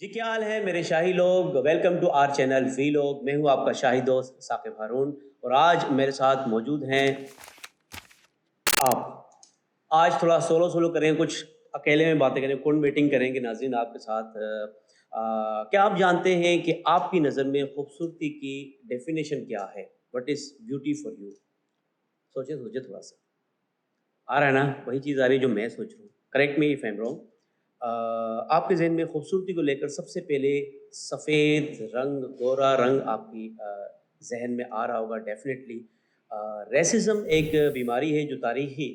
जी क्या हाल है मेरे शाही लोग। वेलकम टू आवर चैनल वी लोग। मैं हूं आपका शाही दोस्त साकिब हारून और आज मेरे साथ मौजूद हैं आप। आज थोड़ा सोलो सोलो करें, कुछ अकेले में बातें करें, कुंड मीटिंग करेंगे नाज़रीन आपके साथ। क्या आप जानते हैं कि आपकी नज़र में खूबसूरती की डेफिनेशन क्या है? What is beauty for you? सोचे सोचे थोड़ा सा। आ रहा है ना? वही चीज़ आ रही है जो मैं सोच रहा हूँ। Correct me if I am wrong. आपके ज़हन में खूबसूरती को लेकर सबसे पहले सफ़ेद रंग, गोरा रंग आपकी ज़हन में आ रहा होगा डेफ़िनेटली। रेसिज़्म एक बीमारी है जो तारीख़ी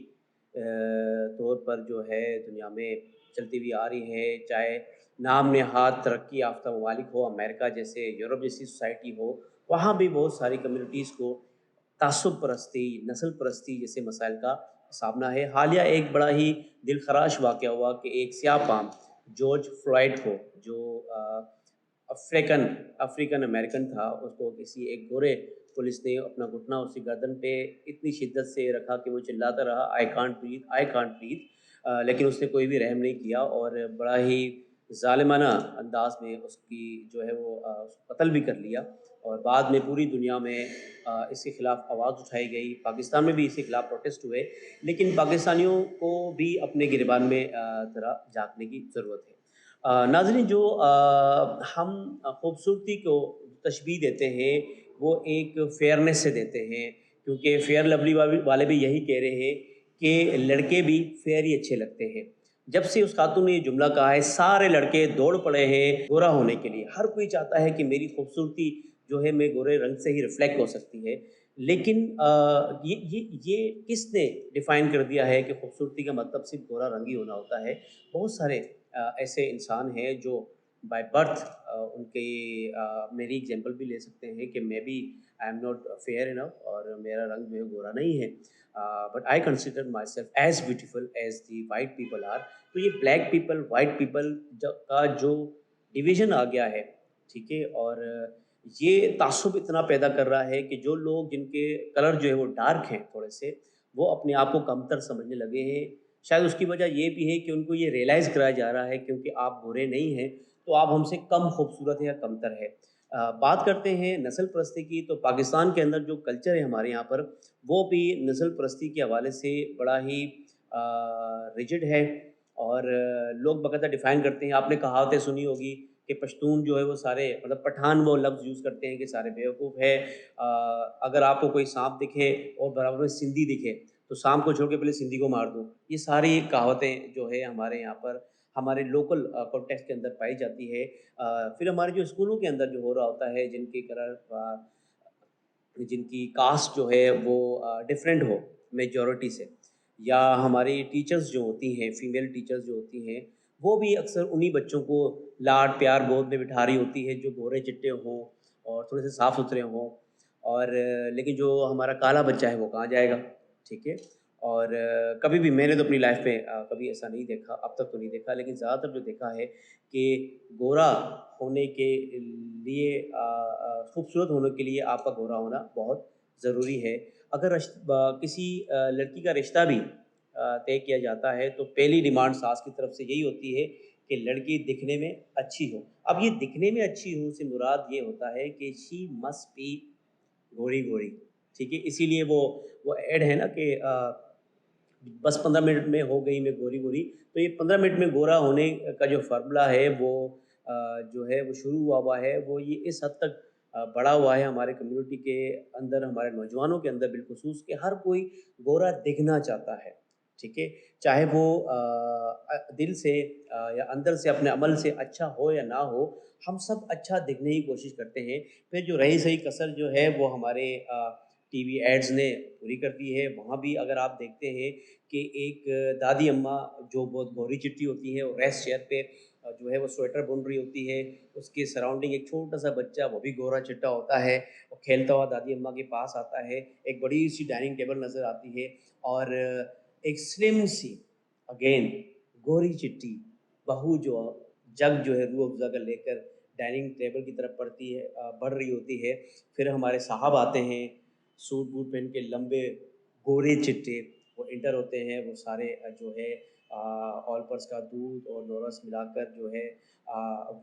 तौर पर जो है दुनिया में चलती हुई आ रही है। चाहे नाम नहाद तरक्की याफ़्ता ममालिक हो, अमेरिका जैसे, यूरोप जैसी सोसाइटी हो, वहाँ भी बहुत सारी कम्युनिटीज़ को तासुब परस्ती, नस्ल परस्ती जैसे मसाइल का सामना है। हालिया एक बड़ा ही दिलखराश वाक़या हुआ कि एक स्याह फ़ाम जॉर्ज फ्लॉयड को, जो अफ्रीकन अफ्रीकन अमेरिकन था, उसको किसी एक गोरे पुलिस ने अपना घुटना उसकी गर्दन पे इतनी शिद्दत से रखा कि वो चिल्लाता रहा, I can't breathe, I can't breathe. लेकिन उसने कोई भी रहम नहीं किया और बड़ा ही ज़ालिमाना अंदाज़ में उसकी जो है वो उसको कत्ल भी कर लिया। और बाद में पूरी दुनिया में इसके ख़िलाफ़ आवाज़ उठाई गई। पाकिस्तान में भी इसके ख़िलाफ़ प्रोटेस्ट हुए, लेकिन पाकिस्तानियों को भी अपने गिरबान में ज़रा झाँकने की ज़रूरत है। नाज़रीन, जो हम खूबसूरती को तशबीह देते हैं, वो एक फेयरनेस से देते हैं, क्योंकि फेयर लवली वाले भी यही कह रहे हैं कि लड़के भी फेयर ही अच्छे लगते हैं। जब से उस खातून ने ये जुमला कहा है, सारे लड़के दौड़ पड़े हैं गोरा होने के लिए। हर कोई चाहता है कि मेरी खूबसूरती जो है मैं गोरे रंग से ही रिफ्लेक्ट हो सकती है। लेकिन ये किसने डिफ़ाइन कर दिया है कि खूबसूरती का मतलब सिर्फ़ गोरा रंग ही होना होता है? बहुत सारे ऐसे इंसान हैं जो बाय बर्थ उनके मेरी एग्जांपल भी ले सकते हैं कि मैं भी I am not fair enough और मेरा रंग जो है गोरा नहीं है। But I consider myself as beautiful as the white people are. तो ये ब्लैक पीपल वाइट पीपल का जो डिवीज़न आ गया है, ठीक है, और ये तासुब इतना पैदा कर रहा है कि जो लोग जिनके कलर जो है वो डार्क हैं थोड़े से, वो अपने आप को कमतर समझने लगे हैं। शायद उसकी वजह ये भी है कि उनको ये रियलाइज़ कराया जा रहा है क्योंकि आप गोरे नहीं हैं, तो आप हमसे कम खूबसूरत हैं या कमतर है। बात करते हैं नस्ल परस्ती की, तो पाकिस्तान के अंदर जो कल्चर है हमारे यहाँ पर, वो भी नस्ल परस्ती के हवाले से बड़ा ही रिजिड है। और लोग बाकायदा डिफ़ाइन करते हैं। आपने कहावतें सुनी होगी कि पश्तून जो है वो सारे, मतलब पठान वो लफ्ज़ यूज़ करते हैं कि सारे बेवकूफ़ है। अगर आपको कोई साँप दिखे और बराबर में सिंधी दिखे, तो सांप को छोड़ के पहले सिंधी को मार दो। ये सारी कहावतें जो है हमारे यहाँ पर हमारे लोकल कॉन्टेक्स्ट के अंदर पाई जाती है। फिर हमारे जो स्कूलों के अंदर जो हो रहा होता है, जिनकी कलर जिनकी कास्ट जो है वो डिफरेंट हो मेजॉरिटी से, या हमारी टीचर्स जो होती हैं, फीमेल टीचर्स जो होती हैं, वो भी अक्सर उन्हीं बच्चों को लाड प्यार गोद में बिठा रही होती है जो गोरे चिट्टे हों और थोड़े से साफ़ सुथरे हों। और लेकिन जो हमारा काला बच्चा है वो कहाँ जाएगा, ठीक है। और कभी भी मैंने तो अपनी लाइफ में कभी ऐसा नहीं देखा, अब तक तो नहीं देखा, लेकिन ज़्यादातर जो देखा है कि गोरा होने के लिए खूबसूरत होने के लिए आपका गोरा होना बहुत ज़रूरी है। अगर किसी लड़की का रिश्ता भी तय किया जाता है, तो पहली डिमांड सास की तरफ से यही होती है कि लड़की दिखने में अच्छी हो। अब ये दिखने में अच्छी हो से मुराद ये होता है कि शी मस्ट बी गोरी-गोरी, ठीक है? इसीलिए वो ऐड है ना कि बस 15 मिनट में हो गई मैं गोरी-गोरी। तो ये 15 मिनट में गोरा होने का जो फ़ॉर्मूला है वो जो है वो शुरू हुआ हुआ है, वो ये इस हद तक बढ़ा हुआ है हमारे कम्युनिटी के अंदर, हमारे नौजवानों के अंदर बिलख़ुसूस, कि हर कोई गोरा दिखना चाहता है, ठीक है? चाहे वो दिल से या अंदर से अपने अमल से अच्छा हो या ना हो, हम सब अच्छा दिखने की कोशिश करते हैं। फिर जो रही सही कसर जो है वो हमारे टीवी एड्स ने पूरी कर दी है। वहाँ भी अगर आप देखते हैं कि एक दादी अम्मा जो बहुत गोरी-चिट्टी होती है और रेस्ट चेयर पे जो है वो स्वेटर बुन रही होती है। उसके सराउंडिंग एक छोटा-सा बच्चा, वो भी गोरा-चिट्टा होता है, वो खेलता हुआ दादी अम्मा के पास आता है। एक बड़ी-सी डाइनिंग टेबल नज़र आती है और एक स्लिम सी, अगेन गोरी-चिट्टी बहू जो जग जो है रूह अफ़ज़ा का लेकर डाइनिंग टेबल की तरफ बढ़ रही होती है। फिर हमारे साहब आते हैं, सूट बूट पहन के लंबे, गोरे चिट्टे, वो एंटर होते हैं। वो सारे जो है ऑल पर्स का दूध और नोरस मिलाकर जो है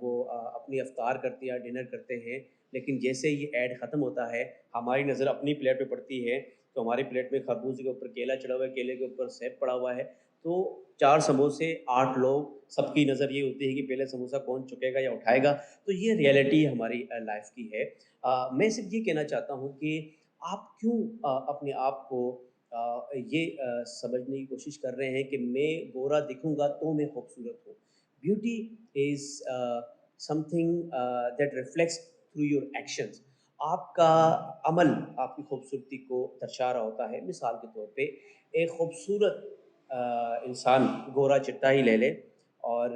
वो अपनी अफ्तार करते हैं या डिनर करते हैं। लेकिन जैसे ये ऐड ख़त्म होता है, हमारी नज़र अपनी प्लेट पे पड़ती है, तो हमारी प्लेट में खरबूजे के ऊपर केला चढ़ा हुआ है, केले के ऊपर सेब पड़ा हुआ है। तो 4 समोसे, 8 लोग, सबकी नज़र ये होती है कि पहले समोसा कौन चुकेगा या उठाएगा। तो ये रियलिटी हमारी लाइफ़ की है। मैं सिर्फ़ ये कहना चाहता हूँ कि आप क्यों अपने आप को ये समझने की कोशिश कर रहे हैं कि मैं गोरा दिखूँगा तो मैं खूबसूरत हूँ। Beauty is something that reflects through your actions. आपका अमल आपकी खूबसूरती को दर्शा रहा होता है। मिसाल के तौर पे एक खूबसूरत इंसान गोरा चिट्टा ही ले लें और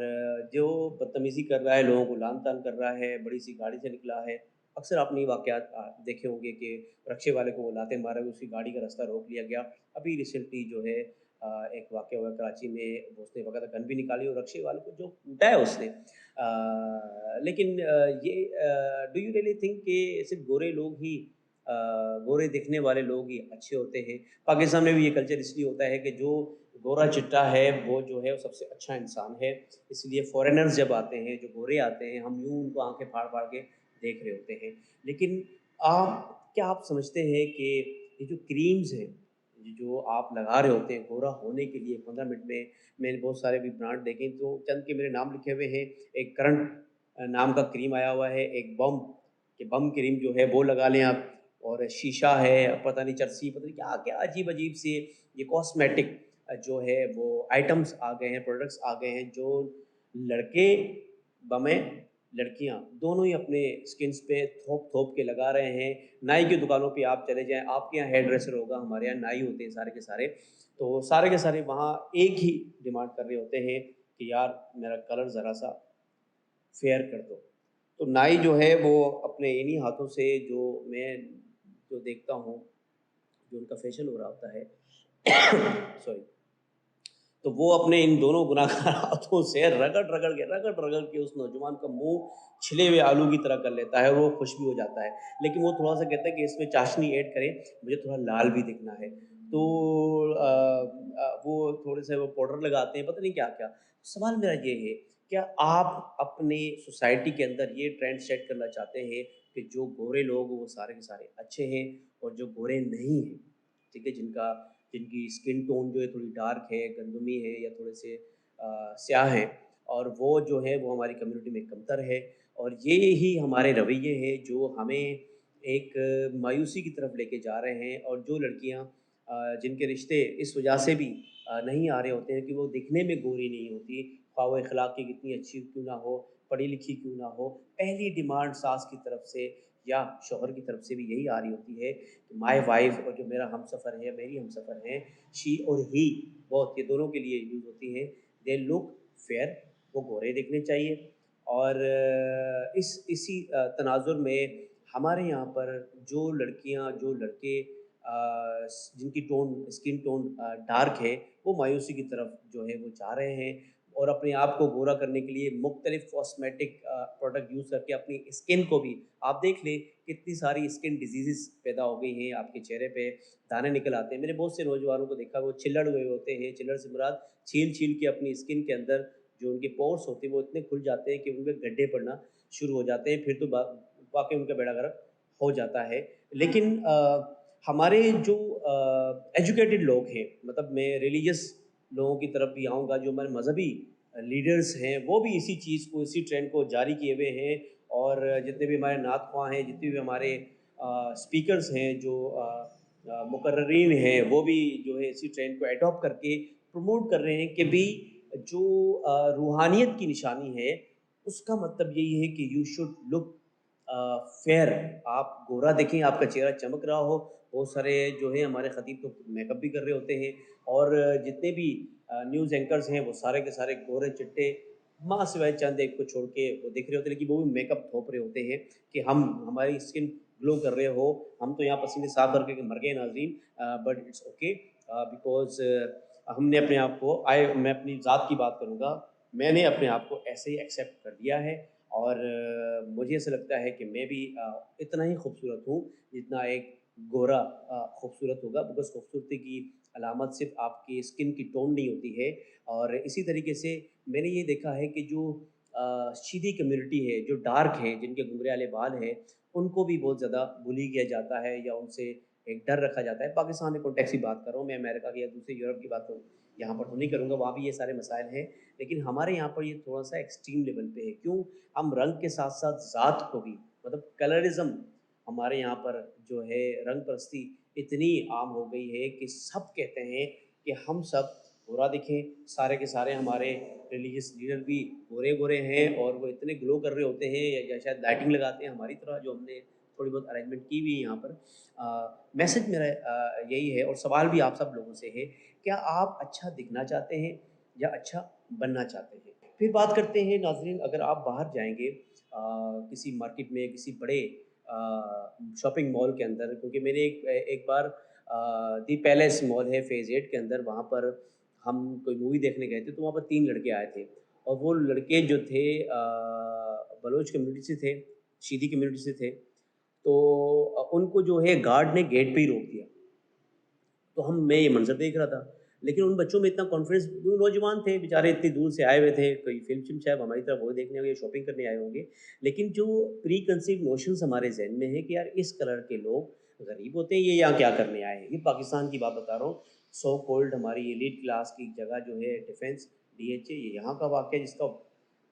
जो बदतमीज़ी कर रहा है, लोगों को लान-तान कर रहा है, बड़ी-सी गाड़ी से निकला है। अक्सर आपने ये वाक़यात देखे होंगे कि रिक्शे वाले को वो लाते मारा, उसकी गाड़ी का रास्ता रोक लिया गया। अभी रिसेंटली जो है एक वाक़या हुआ कराची में, उसने बाकायदा गन भी निकाली और रिक्शे वाले को जो कूटा है उसने। लेकिन ये डू यू रियली थिंक कि सिर्फ़ गोरे लोग ही गोरे दिखने वाले लोग ही अच्छे होते हैं? पाकिस्तान में भी ये कल्चर इसलिए होता है कि जो गोरा चिट्टा है वो जो है वो सबसे अच्छा इंसान है। इसलिए फ़ॉरेनर्स जब आते हैं, जो गोरे आते हैं, हम यूँ उनको आँखें फाड़-फाड़ के देख रहे होते हैं। लेकिन क्या आप समझते हैं कि ये जो क्रीम्स हैं, ये जो आप लगा रहे होते हैं गोरा होने के लिए 15 मिनट में, मैंने बहुत सारे भी ब्रांड देखे तो चंद के मेरे नाम लिखे हुए हैं। एक करंट नाम का क्रीम आया हुआ है, एक बम कि बम क्रीम जो है वो लगा लें आप, और शीशा है, पता नहीं चरसी, पता नहीं क्या-क्या अजीब-अजीब से ये कॉस्मेटिक जो है वो आइटम्स आ गए हैं, प्रोडक्ट्स आ गए हैं जो लड़के बमें, लड़कियाँ दोनों ही अपने स्किन्स पे थोप-थोप के लगा रहे हैं। नाई की दुकानों पे आप चले जाएँ, आपके यहाँ हेयर ड्रेसर होगा, हमारे यहाँ नाई होते हैं सारे के सारे। तो सारे के सारे वहाँ एक ही डिमांड कर रहे होते हैं कि यार मेरा कलर ज़रा-सा फेयर कर दो। तो नाई जो है वो अपने इन्हीं हाथों से जो मैं जो देखता हूँ, जो उनका फेशियल हो रहा होता है सॉरी, तो वो अपने इन दोनों गुनाहगार हाथों से रगड़-रगड़ के उस नौजवान का मुँह छिले हुए आलू की तरह कर लेता है और वो खुश भी हो जाता है। लेकिन वो थोड़ा-सा कहता है कि इसमें चाशनी ऐड करें, मुझे थोड़ा लाल भी दिखना है। तो वो थोड़े-से वो पाउडर लगाते हैं, पता नहीं क्या-क्या। सवाल मेरा ये है, क्या आप अपने सोसाइटी के अंदर ये ट्रेंड सेट करना चाहते हैं कि जो गोरे लोग वो सारे के सारे अच्छे हैं और जो गोरे नहीं हैं, ठीक है, जिनकी स्किन टोन जो है थोड़ी डार्क है, गंदमी है या थोड़े से स्याह हैं, और वो जो है वो हमारी कम्युनिटी में कमतर है, और ये ही हमारे रवैये हैं जो हमें एक मायूसी की तरफ लेके जा रहे हैं। और जो लड़कियां जिनके रिश्ते इस वजह से भी नहीं आ रहे होते हैं कि वो दिखने में गोरी नहीं होती, ख्वाह वो अखलाक की कितनी अच्छी क्यों ना हो, पढ़ी लिखी क्यों ना हो, पहली डिमांड सास की तरफ से या शौहर की तरफ से भी यही आ रही होती है कि माय वाइफ, और जो मेरा हमसफ़र है, मेरी हमसफ़र हैं, शी और ही, बहुत ये दोनों के लिए यूज़ होती हैं। दे लुक फेयर, वो गोरे दिखने चाहिए। और इसी तनाजुर में हमारे यहाँ पर जो लड़कियाँ, जो लड़के जिनकी स्किन टोन डार्क है, वो मायूसी की तरफ जो है वो जा रहे हैं और अपने आप को गोरा करने के लिए मुख्तलिफ़ कॉस्मेटिक प्रोडक्ट यूज़ करके अपनी स्किन को भी, आप देख लें कितनी सारी स्किन डिजीज़ेज़ पैदा हो गई हैं, आपके चेहरे पे दाने निकल आते हैं। मैंने बहुत से नौजवानों को देखा, वो चिल्लड़ हुए होते हैं, चिल्लड़ से मुराद छील-छील के अपनी स्किन के अंदर जो उनके पोर्स होते हैं वो इतने खुल जाते हैं कि उनमें गड्ढे पड़ना शुरू हो जाते हैं, फिर तो वाक़ई उनका बेड़ा गर्क हो जाता है। लेकिन हमारे जो एजुकेटेड लोग हैं, मतलब मैं रिलीजियस लोगों की तरफ भी आऊँगा, जो हमारे मज़हबी लीडर्स हैं, वो भी इसी चीज़ को, इसी ट्रेंड को जारी किए हुए हैं। और जितने भी हमारे नात ख़्वाह हैं, जितने भी हमारे स्पीकर्स हैं, जो मुकर्रिरीन हैं, वो भी जो है इसी ट्रेंड को एडॉप्ट करके प्रमोट कर रहे हैं कि भई जो रूहानियत की निशानी है, उसका मतलब यही है कि यू शुड लुक फेयर। आप गोरा देखें, आपका चेहरा चमक रहा हो। बहुत सारे जो है हमारे ख़तीब तो मेकअप भी कर रहे होते हैं, और जितने भी न्यूज़ एंकर्स हैं वो सारे के सारे गोरे चिट्टे, माँ सिवाय चंद एक को छोड़ के वो दिख रहे होते हैं, लेकिन वो भी मेकअप थोप रहे होते हैं कि हम, हमारी स्किन ग्लो कर रहे हो, हम तो यहाँ पसीने साफ करके मर गए नाज़रीन, बट इट्स ओके बिकॉज़ हमने अपने आप को, मैं अपनी ज़ात की बात करूँगा, मैंने अपने आप को ऐसे ही एक्सेप्ट कर लिया है। और मुझे ऐसा लगता है कि मैं भी इतना ही खूबसूरत हूँ जितना एक गोरा खूबसूरत होगा, बिकॉज़ खूबसूरती की अलामत सिर्फ आपकी स्किन की टोन नहीं होती है। और इसी तरीके से मैंने ये देखा है कि जो सीधी कम्युनिटी है, जो डार्क है, जिनके घुंघराले बाल हैं, उनको भी बहुत ज़्यादा बुली किया जाता है या उनसे एक डर रखा जाता है। पाकिस्तान के कॉन्टेक्स्ट की बात कर रहा हूँ मैं, अमेरिका की या दूसरे यूरोप की बात तो यहाँ पर तो नहीं करूँगा, वहाँ भी ये सारे मसाइल हैं। लेकिन हमारे यहाँ पर ये थोड़ा-सा एक्सट्रीम लेवल पे है। क्यों? हम रंग के साथ-साथ ज़ात को भी, मतलब कलरिज़्म, हमारे यहाँ पर जो है रंग परस्ती इतनी आम हो गई है कि सब कहते हैं कि हम सब गोरा दिखें। सारे के सारे हमारे रिलीजियस लीडर भी गोरे-गोरे हैं और वो इतने ग्लो कर रहे होते हैं या शायद लाइटिंग लगाते हैं हमारी तरह, जो हमने थोड़ी बहुत अरेंजमेंट की हुई है यहाँ पर। मैसेज मेरा यही है और सवाल भी आप सब लोगों से है, क्या आप अच्छा दिखना चाहते हैं या अच्छा बनना चाहते हैं? फिर बात करते हैं नाज़रीन, अगर आप बाहर जाएँगे किसी मार्केट में, किसी बड़े शॉपिंग मॉल के अंदर, क्योंकि मैंने एक बार दी पैलेस मॉल है फ़ेज़ 8 के अंदर, वहाँ पर हम कोई मूवी देखने गए थे, तो वहाँ पर 3 लड़के आए थे और वो लड़के जो थे बलोच कम्युनिटी से थे, शीदी कम्युनिटी से थे। तो उनको जो है गार्ड ने गेट पे ही रोक दिया। तो मैं ये मंज़र देख रहा था, लेकिन उन बच्चों में इतना कॉन्फिडेंस, वो नौजवान थे बेचारे, इतनी दूर से आए हुए थे, कोई फ़िल्म-शिल्म शायद हमारी तरह वो देखने होंगे, शॉपिंग करने आए होंगे। लेकिन जो प्री कंसीव्ड नोशंस हमारे ज़हन में है कि यार इस कलर के लोग गरीब होते हैं, ये यहाँ क्या करने आए हैं? ये पाकिस्तान की बात बता रहा हूँ, सो कॉल्ड हमारी एलीट क्लास की जगह जो है डिफेंस, डीएचए, ये यहाँ का वाक़या जिसका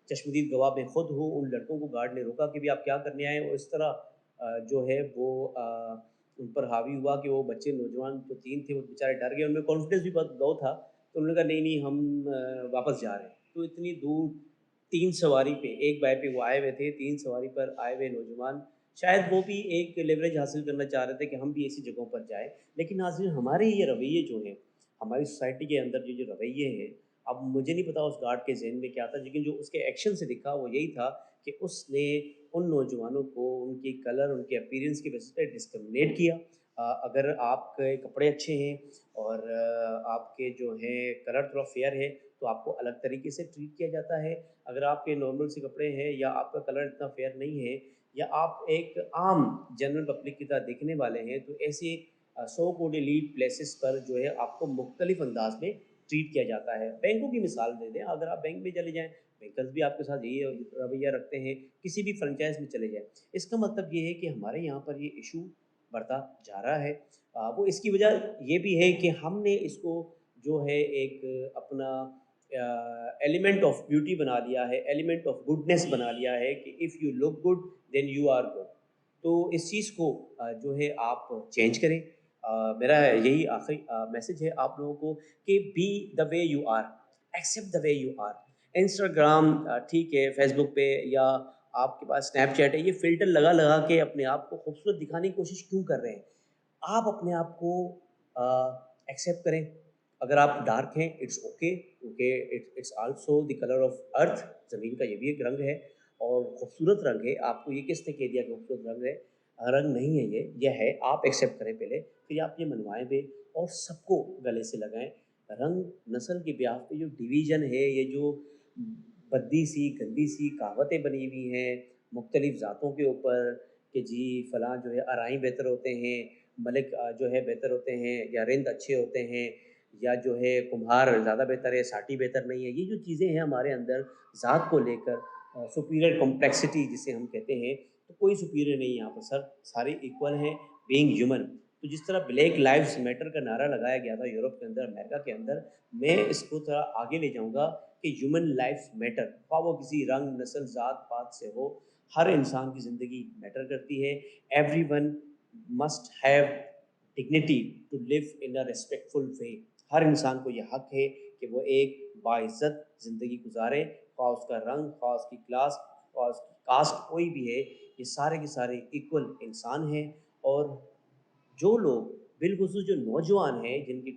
चश्मदीद गवाह मैं खुद हूँ। उन लड़कों को गार्ड ने रोका कि भई आप क्या करने आए हैं? और इस तरह जो है वो उन पर हावी हुआ कि वो बच्चे नौजवान जो 3 थे वो बेचारे डर गए, उनमें कॉन्फिडेंस भी बहुत लो था। तो उन्होंने कहा नहीं हम वापस जा रहे हैं। तो इतनी दूर 3 सवारी पे, एक बाइक पे वो आए हुए थे, 3 सवारी पर आए हुए नौजवान, शायद वो भी एक लेवरेज हासिल करना चाह रहे थे कि हम भी ऐसी जगहों पर जाएँ। लेकिन नाज़रीन, हमारे ये रवैये जो हैं, हमारी सोसाइटी के अंदर जो रवैये हैं, अब मुझे नहीं पता उस गार्ड के ज़हन में क्या था, लेकिन जो उसके एक्शन से दिखा वो यही था कि उसने उन नौजवानों को उनके कलर, उनके अपीयरेंस की बेसिस पे डिस्क्रिमिनेट किया। अगर आपके कपड़े अच्छे हैं और आपके जो हैं कलर थोड़ा फेयर है, तो आपको अलग तरीके से ट्रीट किया जाता है। अगर आपके नॉर्मल से कपड़े हैं या आपका कलर इतना फेयर नहीं है या आप एक आम जनरल पब्लिक की तरह दिखने वाले हैं, तो ऐसे सो कॉल्ड एलीट प्लेसेस पर जो है आपको मुख्तलिफ अंदाज में ट्रीट किया जाता है। बैंकों की मिसाल दे दें, अगर आप बैंक में चले जाएँ, बैंकर्स भी आपके साथ यही रवैया रखते हैं, किसी भी फ्रेंचाइज़ में चले जाएँ। इसका मतलब ये है कि हमारे यहाँ पर ये इशू बढ़ता जा रहा है। वो इसकी वजह ये भी है कि हमने इसको जो है एक अपना एलिमेंट ऑफ ब्यूटी बना लिया है, एलिमेंट ऑफ गुडनेस बना लिया है कि if you look good then you are good. तो इस चीज़ को जो है आप चेंज करें। मेरा यही आखिरी मैसेज है आप लोगों को कि be the way you are, accept the way you are. Instagram ठीक है, फेसबुक पे या आपके पास स्नैपचैट है, ये फ़िल्टर लगा-लगा के अपने आप को खूबसूरत दिखाने की कोशिश क्यों कर रहे हैं? आप अपने आप को एक्सेप्ट करें। अगर आप डार्क हैं, इट्स ओके, क्योंकि it's also the colour of earth, ज़मीन का ये भी एक रंग है और खूबसूरत रंग है। आपको ये किसने कह दिया कि खूबसूरत रंग है? रंग नहीं है ये है। आप एक्सेप्ट करें पहले, फिर आप ये मनवाएँ भी और सबको गले से लगाएँ। रंग, नस्ल के ब्याह पे जो डिवीज़न है, ये जो भद्दी-सी, गंदी-सी कहावतें बनी हुई हैं मुख्तलिफ़ ज़ातों के ऊपर कि जी फ़लाँ जो है अराई बेहतर होते हैं, मलिक जो है बेहतर होते हैं या रिंद अच्छे होते हैं या जो है कुम्हार ज़्यादा बेहतर है, साटी बेहतर नहीं है। ये जो चीज़ें हैं हमारे अंदर ज़ात को लेकर, सुपीरियर कॉम्प्लेक्सिटी जिसे हम कहते हैं, तो कोई सुपीरियर नहीं है यहाँ पर सर, सारे इक्वल हैं, बीइंग ह्यूमन। तो जिस तरह ब्लैक लाइव्स मैटर का नारा लगाया गया था यूरोप के अंदर, अमेरिका के अंदर, मैं इसको थोड़ा आगे ले जाऊँगा कि ह्यूमन लाइफ मैटर, ख़्वाह वो किसी रंग, नस्ल, ज़ात-पात से हो, हर इंसान की ज़िंदगी मैटर करती है। Everyone must have dignity to live in a respectful way. हर इंसान को ये हक है कि वो एक बाइज़्ज़त ज़िंदगी गुज़ारे, ख़्वाह उसका रंग, ख़्वाह उसकी क्लास, ख़्वाह उसकी कास्ट कोई भी है, ये सारे के सारे इक्वल इंसान हैं। और जो लोग बिलख़ुसूस जो नौजवान हैं जिनकी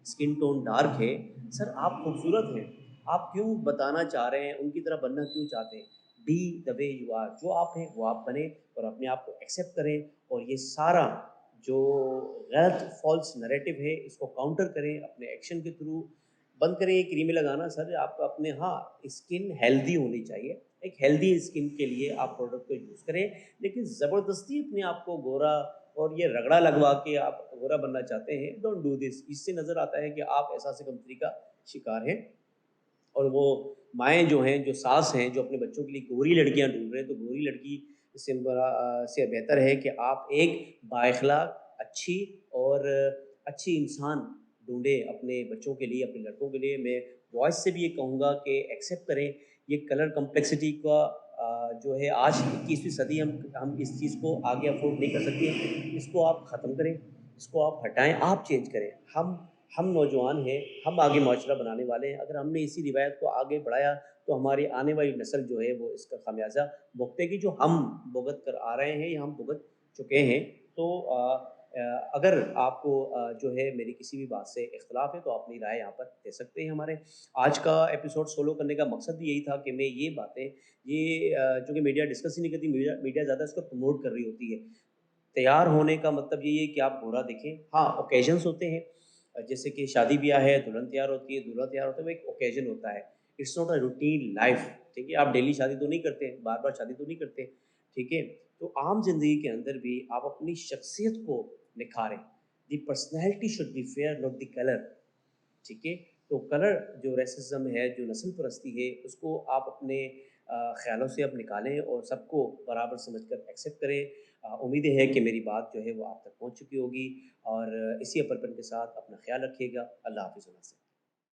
स्किन टोन डार्क है, सर आप खूबसूरत हैं, आप क्यों बताना चाह रहे हैं, उनकी तरह बनना क्यों चाहते हैं? Be the way you are, जो आप हैं वो आप बनें और अपने आप को एक्सेप्ट करें और ये सारा जो गलत फ़ॉल्स नैरेटिव है इसको काउंटर करें अपने एक्शन के थ्रू। बंद करें ये क्रीमें लगाना सर, आप अपने, हाँ, स्किन हेल्दी होनी चाहिए। एक हेल्दी स्किन के लिए आप प्रोडक्ट को यूज़ करें, लेकिन ज़बरदस्ती अपने आप को गोरा और ये रगड़ा लगवा के आप गोरा बनना चाहते हैं, डोंट डू दिस। इससे नज़र आता है कि आप एहसास कमतरी का शिकार हैं। और वो माएँ जो हैं, जो सास हैं, जो अपने बच्चों के लिए गोरी लड़कियाँ ढूँढ रहे हैं, तो गोरी लड़की से बेहतर है कि आप एक बाइख़लाक़, अच्छी और अच्छी इंसान ढूँढें अपने बच्चों के लिए, अपने लड़कों के लिए। मैं वॉइस से भी ये कहूँगा कि एक्सेप्ट करें ये कलर कॉम्प्लेक्सिटी का जो है आज 21वीं सदी हम इस चीज़ को आगे अफ़ोर्ड नहीं कर सकते। इसको आप ख़त्म करें, इसको आप हटाएँ, आप चेंज करें। हम नौजवान हैं, हम आगे माशरा बनाने वाले हैं। अगर हमने इसी रिवायत को आगे बढ़ाया तो हमारी आने वाली नस्ल जो है वो इसका खामियाज़ा भुगतेगी, जो हम भुगत कर आ रहे हैं या हम भुगत चुके हैं। तो अगर आपको जो है मेरी किसी भी बात से इख्तिलाफ़ है तो आप अपनी राय यहाँ पर दे सकते हैं हमारे। आज का एपिसोड सोलो करने का मकसद भी यही था कि मैं ये बातें जो कि मीडिया डिस्कस ही नहीं करती, मीडिया ज़्यादा इसको प्रमोट कर रही होती है। तैयार होने का मतलब यही है कि आप गोरा दिखें। हाँ, ओकेज़न्स होते हैं, जैसे कि शादी-ब्याह है, दुल्हन तैयार होती है, दूल्हा तैयार होता है, वो एक ओकेज़न होता है। It's not a routine life, ठीक है? आप डेली शादी तो नहीं करते, बार-बार शादी तो नहीं करते, ठीक है? तो आम ज़िंदगी के अंदर भी आप अपनी शख्सियत को निखारें। The personality should be fair, not the colour, ठीक है? तो कलर जो रेसिज़्म है, जो नस्ल परस्ती है, उसको आप अपने ख़्यालों से अब निकालें और सबको बराबर समझकर एक्सेप्ट करें। उम्मीद है कि मेरी बात जो है वो आप तक पहुँच चुकी होगी और इसी अपर्पण के साथ अपना ख़्याल रखिएगा। अल्लाह हाफ़िज़।